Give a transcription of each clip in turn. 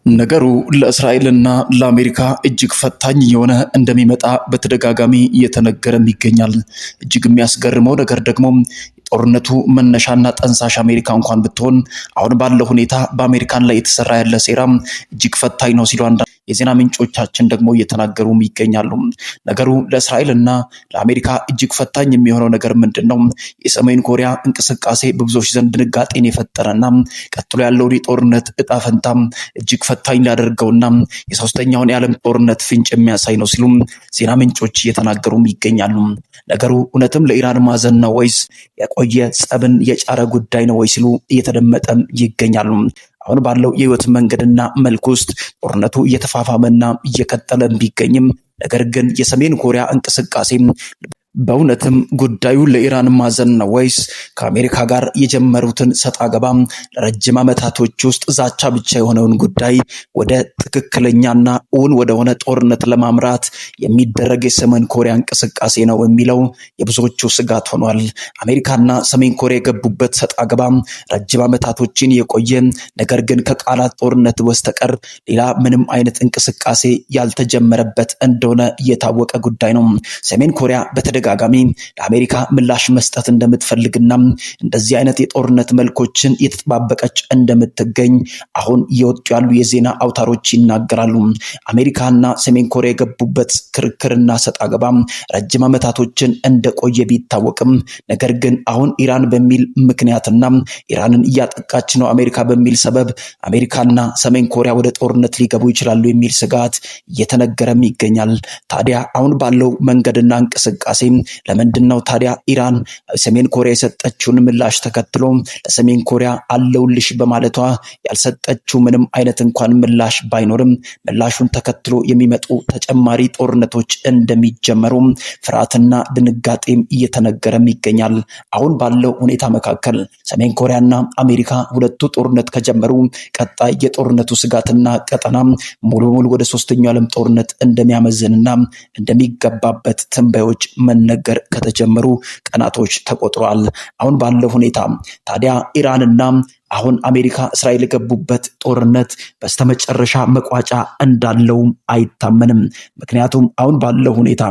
ነገሩ ለእስራኤልና ለአሜሪካ እጅግ ፈታኝ የሆነ እንደሚመጣ በተደጋጋሚ እየተነገረም ይገኛል። እጅግ የሚያስገርመው ነገር ደግሞ ጦርነቱ መነሻና ጠንሳሽ አሜሪካ እንኳን ብትሆን አሁን ባለው ሁኔታ በአሜሪካን ላይ የተሰራ ያለ ሴራ እጅግ ፈታኝ ነው ሲሉ አንዳንድ የዜና ምንጮቻችን ደግሞ እየተናገሩም ይገኛሉ። ነገሩ ለእስራኤልና ለአሜሪካ እጅግ ፈታኝ የሚሆነው ነገር ምንድነው? የሰሜን ኮሪያ እንቅስቃሴ በብዙዎች ዘንድ ድንጋጤን የፈጠረና ቀጥሎ ያለው የጦርነት እጣ ፈንታ እጅግ ፈታኝ ሊያደርገውና የሶስተኛውን የዓለም ጦርነት ፍንጭ የሚያሳይ ነው ሲሉ ዜና ምንጮች እየተናገሩም ይገኛሉ። ነገሩ እውነትም ለኢራን ማዘን ነው ወይስ የቆየ ጸብን የጫረ ጉዳይ ነው ወይ ሲሉ እየተደመጠም ይገኛሉ። አሁን ባለው የህይወት መንገድና መልክ ውስጥ ጦርነቱ እየተፋፋመና እየቀጠለ ቢገኝም ነገር ግን የሰሜን ኮሪያ እንቅስቃሴ በእውነትም ጉዳዩ ለኢራን ማዘን ነው ወይስ ከአሜሪካ ጋር የጀመሩትን ሰጣ ገባ ለረጅም ዓመታቶች ውስጥ ዛቻ ብቻ የሆነውን ጉዳይ ወደ ትክክለኛና እውን ወደሆነ ጦርነት ለማምራት የሚደረግ የሰሜን ኮሪያ እንቅስቃሴ ነው የሚለው የብዙዎቹ ስጋት ሆኗል። አሜሪካና ሰሜን ኮሪያ የገቡበት ሰጣ ገባ ረጅም ዓመታቶችን የቆየ ነገር ግን ከቃላት ጦርነት በስተቀር ሌላ ምንም አይነት እንቅስቃሴ ያልተጀመረበት እንደሆነ የታወቀ ጉዳይ ነው። ሰሜን ኮሪያ በተደጋጋሚ ለአሜሪካ ምላሽ መስጠት እንደምትፈልግና እንደዚህ አይነት የጦርነት መልኮችን የተጠባበቀች እንደምትገኝ አሁን እየወጡ ያሉ የዜና አውታሮች ይናገራሉ። አሜሪካና ሰሜን ኮሪያ የገቡበት ክርክርና ሰጣ ገባ ረጅም ዓመታቶችን እንደቆየ ቢታወቅም ነገር ግን አሁን ኢራን በሚል ምክንያትና ኢራንን እያጠቃች ነው አሜሪካ በሚል ሰበብ አሜሪካና ሰሜን ኮሪያ ወደ ጦርነት ሊገቡ ይችላሉ የሚል ስጋት እየተነገረም ይገኛል። ታዲያ አሁን ባለው መንገድና እንቅስቃሴ ለምንድነው ታዲያ ኢራን ሰሜን ኮሪያ የሰጠችውን ምላሽ ተከትሎ ለሰሜን ኮሪያ አለውልሽ በማለቷ ያልሰጠችው ምንም አይነት እንኳን ምላሽ ባይኖርም ምላሹን ተከትሎ የሚመጡ ተጨማሪ ጦርነቶች እንደሚጀመሩ ፍርሃትና ድንጋጤም እየተነገረም ይገኛል። አሁን ባለው ሁኔታ መካከል ሰሜን ኮሪያና አሜሪካ ሁለቱ ጦርነት ከጀመሩ ቀጣይ የጦርነቱ ስጋትና ቀጠና ሙሉ በሙሉ ወደ ሶስተኛው ዓለም ጦርነት እንደሚያመዝንና እንደሚገባበት ትንበዮች መነገር ከተጀመሩ ቀናቶች ተቆጥሯል። አሁን ባለው ሁኔታ ታዲያ ኢራንና አሁን አሜሪካ እስራኤል የገቡበት ጦርነት በስተመጨረሻ መቋጫ እንዳለው አይታመንም። ምክንያቱም አሁን ባለው ሁኔታ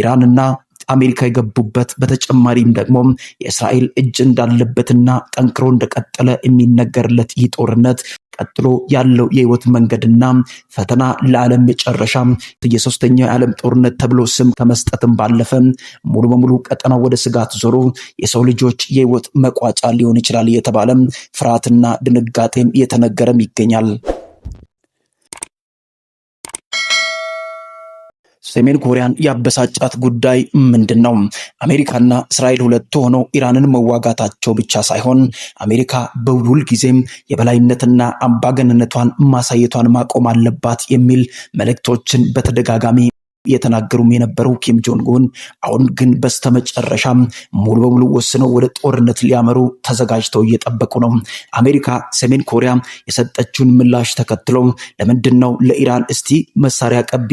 ኢራንና አሜሪካ የገቡበት በተጨማሪም ደግሞ የእስራኤል እጅ እንዳለበትና ጠንክሮ እንደቀጠለ የሚነገርለት ይህ ጦርነት ቀጥሎ ያለው የህይወት መንገድና ፈተና ለዓለም መጨረሻ የሶስተኛው የዓለም ጦርነት ተብሎ ስም ከመስጠትም ባለፈ ሙሉ በሙሉ ቀጠናው ወደ ስጋት ዞሮ የሰው ልጆች የህይወት መቋጫ ሊሆን ይችላል እየተባለ ፍርሃትና ድንጋጤም እየተነገረም ይገኛል። ሰሜን ኮሪያን ያበሳጫት ጉዳይ ምንድነው? አሜሪካና እስራኤል ሁለቱ ሆነው ኢራንን መዋጋታቸው ብቻ ሳይሆን አሜሪካ በሁል ጊዜም የበላይነትና አምባገነንነቷን ማሳየቷን ማቆም አለባት የሚል መልእክቶችን በተደጋጋሚ የተናገሩም የነበረው ኪም ጆንግ ኡን አሁን ግን በስተመጨረሻም ሙሉ በሙሉ ወስነው ወደ ጦርነት ሊያመሩ ተዘጋጅተው እየጠበቁ ነው። አሜሪካ ሰሜን ኮሪያ የሰጠችውን ምላሽ ተከትለው ለምንድነው ለኢራን እስቲ መሳሪያ ቀቢ፣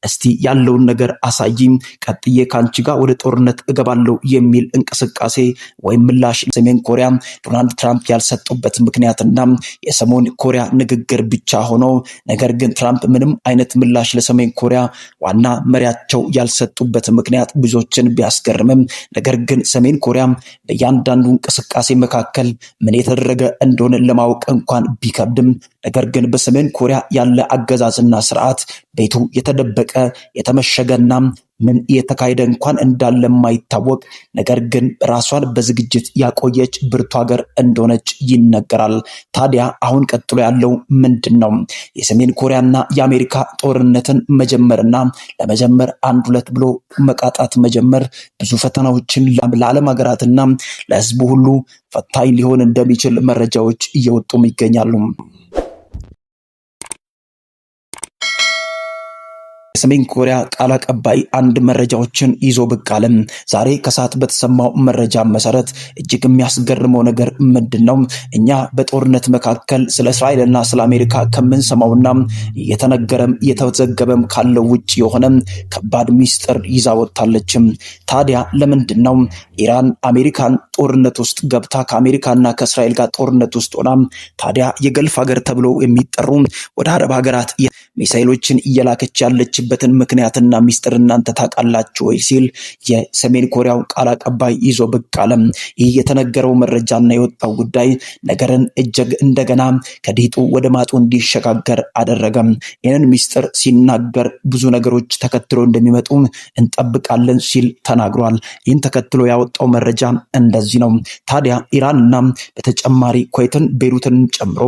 እስቲ ያለውን ነገር አሳይ፣ ቀጥዬ ካንቺ ጋር ወደ ጦርነት እገባለሁ የሚል እንቅስቃሴ ወይም ምላሽ ሰሜን ኮሪያ ዶናልድ ትራምፕ ያልሰጡበት ምክንያትና የሰሜን ኮሪያ ንግግር ብቻ ሆኖ ነገር ግን ትራምፕ ምንም አይነት ምላሽ ለሰሜን ኮሪያ ዋና መሪያቸው ያልሰጡበት ምክንያት ብዙዎችን ቢያስገርምም ነገር ግን ሰሜን ኮሪያ በእያንዳንዱ እንቅስቃሴ መካከል ምን የተደረገ እንደሆነ ለማወቅ እንኳን ቢከብድም ነገር ግን በሰሜን ኮሪያ ያለ አገዛዝና ስርዓት ቤቱ የተደበቀ የተመሸገና ምን እየተካሄደ እንኳን እንዳለ የማይታወቅ ነገር ግን ራሷን በዝግጅት ያቆየች ብርቱ ሀገር እንደሆነች ይነገራል። ታዲያ አሁን ቀጥሎ ያለው ምንድነው? የሰሜን ኮሪያና የአሜሪካ ጦርነትን መጀመርና ለመጀመር አንድ ሁለት ብሎ መቃጣት መጀመር ብዙ ፈተናዎችን ለዓለም ሀገራትና ለህዝቡ ሁሉ ፈታኝ ሊሆን እንደሚችል መረጃዎች እየወጡም ይገኛሉ። የሰሜን ኮሪያ ቃል አቀባይ አንድ መረጃዎችን ይዞ ብቅ አለ። ዛሬ ከሰዓት በተሰማው መረጃ መሰረት እጅግ የሚያስገርመው ነገር ምንድነው? እኛ በጦርነት መካከል ስለ እስራኤልና ስለ አሜሪካ ከምንሰማውና የተነገረም የተዘገበም ካለው ውጭ የሆነ ከባድ ሚስጥር ይዛ ወጣለች። ታዲያ ለምንድነው ኢራን አሜሪካን ጦርነት ውስጥ ገብታ ከአሜሪካና ከእስራኤል ጋር ጦርነት ውስጥ ሆና ታዲያ የገልፍ ሀገር ተብሎ የሚጠሩ ወደ አረብ ሀገራት ሚሳኤሎችን እየላከች ያለችበትን ምክንያትና ሚስጥር እናንተ ታውቃላችሁ ወይ ሲል የሰሜን ኮሪያው ቃል አቀባይ ይዞ ብቅ አለ። ይህ የተነገረው መረጃና የወጣው ጉዳይ ነገርን እጅግ እንደገና ከዲጡ ወደ ማጡ እንዲሸጋገር አደረገ። ይህንን ሚስጥር ሲናገር ብዙ ነገሮች ተከትሎ እንደሚመጡ እንጠብቃለን ሲል ተናግሯል። ይህን ተከትሎ ያወጣው መረጃ እንደዚህ ነው። ታዲያ ኢራንና በተጨማሪ ኩዌትን፣ ቤሩትን ጨምሮ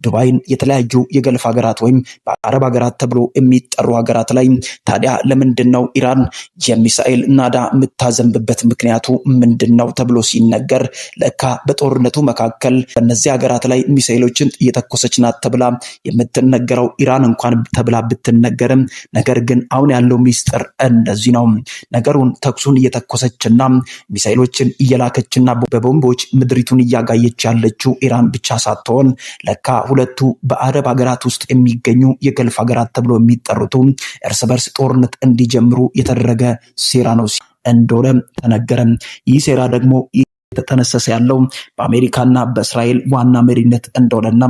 ዱባይን፣ የተለያዩ የገልፍ ሀገራት ወይም በአረብ ሀገራት ተብሎ የሚጠሩ ሀገራት ላይ ታዲያ ለምንድን ነው ኢራን የሚሳኤል ናዳ የምታዘንብበት ምክንያቱ ምንድን ነው ተብሎ ሲነገር ለካ በጦርነቱ መካከል በእነዚህ ሀገራት ላይ ሚሳኤሎችን እየተኮሰች ናት ተብላ የምትነገረው ኢራን እንኳን ተብላ ብትነገርም ነገር ግን አሁን ያለው ሚስጥር እንደዚህ ነው። ነገሩን ተኩሱን እየተኮሰችና ሚሳኤሎችን እየላከችና በቦምቦች ምድሪቱን እያጋየች ያለችው ኢራን ብቻ ሳትሆን ለካ ሁለቱ በአረብ ሀገራት ውስጥ የሚገኙ የገልፍ ሀገራት ተብሎ የሚጠሩት እርስ በርስ ጦርነት እንዲጀምሩ የተደረገ ሴራ ነው እንደሆነ ተነገረ። ይህ ሴራ ደግሞ የተጠነሰሰ ያለው በአሜሪካና በእስራኤል ዋና መሪነት እንደሆነና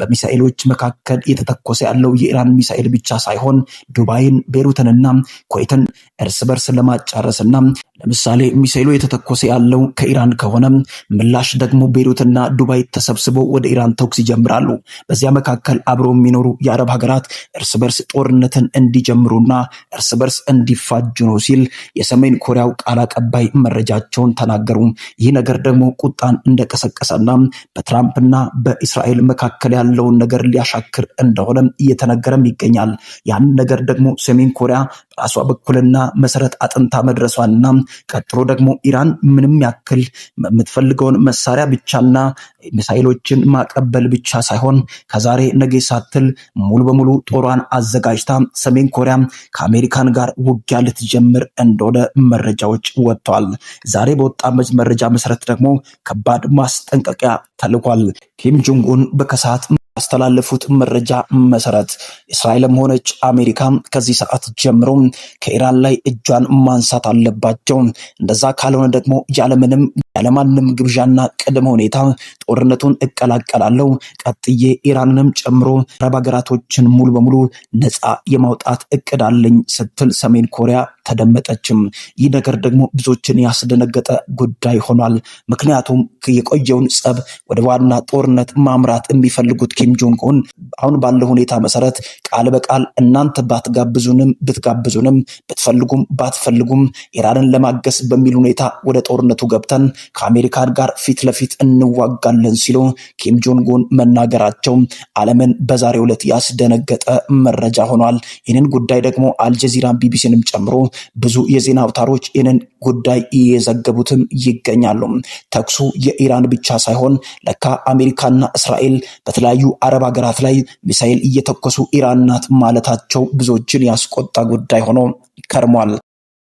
በሚሳኤሎች መካከል የተተኮሰ ያለው የኢራን ሚሳኤል ብቻ ሳይሆን ዱባይን፣ ቤሩትንና ኩዌትን እርስ በርስ ለማጫረስና ለምሳሌ ሚሳኤሉ የተተኮሰ ያለው ከኢራን ከሆነ ምላሽ ደግሞ ቤሩትና ዱባይ ተሰብስበው ወደ ኢራን ተኩስ ይጀምራሉ። በዚያ መካከል አብረው የሚኖሩ የአረብ ሀገራት እርስ በርስ ጦርነትን እንዲጀምሩና እርስ በርስ እንዲፋጁ ነው ሲል የሰሜን ኮሪያው ቃል አቀባይ መረጃቸውን ተናገሩ። ይህ ነገር ደግሞ ቁጣን እንደቀሰቀሰና በትራምፕና በእስራኤል መካከል ያለውን ነገር ሊያሻክር እንደሆነ እየተነገረም ይገኛል። ያን ነገር ደግሞ ሰሜን ኮሪያ በራሷ በኩልና መሰረት አጥንታ መድረሷንና ቀጥሎ ደግሞ ኢራን ምንም ያክል የምትፈልገውን መሳሪያ ብቻና ሚሳኤሎችን ማቀበል ብቻ ሳይሆን ከዛሬ ነገ ሳትል ሙሉ በሙሉ ጦሯን አዘጋጅታ ሰሜን ኮሪያ ከአሜሪካን ጋር ውጊያ ልትጀምር እንደሆነ መረጃዎች ወጥተዋል። ዛሬ በወጣ መረጃ መሰረት ደግሞ ከባድ ማስጠንቀቂያ ተልኳል። ኪም ጆንግ ኡን በከሰዓት ያስተላለፉት መረጃ መሰረት እስራኤልም ሆነች አሜሪካ ከዚህ ሰዓት ጀምሮ ከኢራን ላይ እጇን ማንሳት አለባቸው። እንደዛ ካልሆነ ደግሞ ያለማንም ግብዣና ቅድመ ሁኔታ ጦርነቱን እቀላቀላለሁ፣ ቀጥዬ ኢራንንም ጨምሮ አረብ ሀገራቶችን ሙሉ በሙሉ ነፃ የማውጣት እቅድ አለኝ ስትል ሰሜን ኮሪያ ተደመጠችም። ይህ ነገር ደግሞ ብዙዎችን ያስደነገጠ ጉዳይ ሆኗል። ምክንያቱም የቆየውን ጸብ ወደ ዋና ጦርነት ማምራት የሚፈልጉት ኪም ጆንግ ኡን አሁን ባለው ሁኔታ መሰረት ቃል በቃል እናንተ ብትጋብዙንም ብትፈልጉም ባትፈልጉም ኢራንን ለማገስ በሚል ሁኔታ ወደ ጦርነቱ ገብተን ከአሜሪካን ጋር ፊት ለፊት እንዋጋለን ሲሉ ኪም ጆንግ ኡን መናገራቸው ዓለምን በዛሬው ዕለት ያስደነገጠ መረጃ ሆኗል። ይህንን ጉዳይ ደግሞ አልጀዚራን ቢቢሲንም ጨምሮ ብዙ የዜና አውታሮች ይህንን ጉዳይ እየዘገቡትም ይገኛሉ። ተኩሱ የኢራን ብቻ ሳይሆን ለካ አሜሪካና እስራኤል በተለያዩ አረብ ሀገራት ላይ ሚሳኤል እየተኮሱ ኢራን ናት ማለታቸው ብዙዎችን ያስቆጣ ጉዳይ ሆኖ ከርሟል።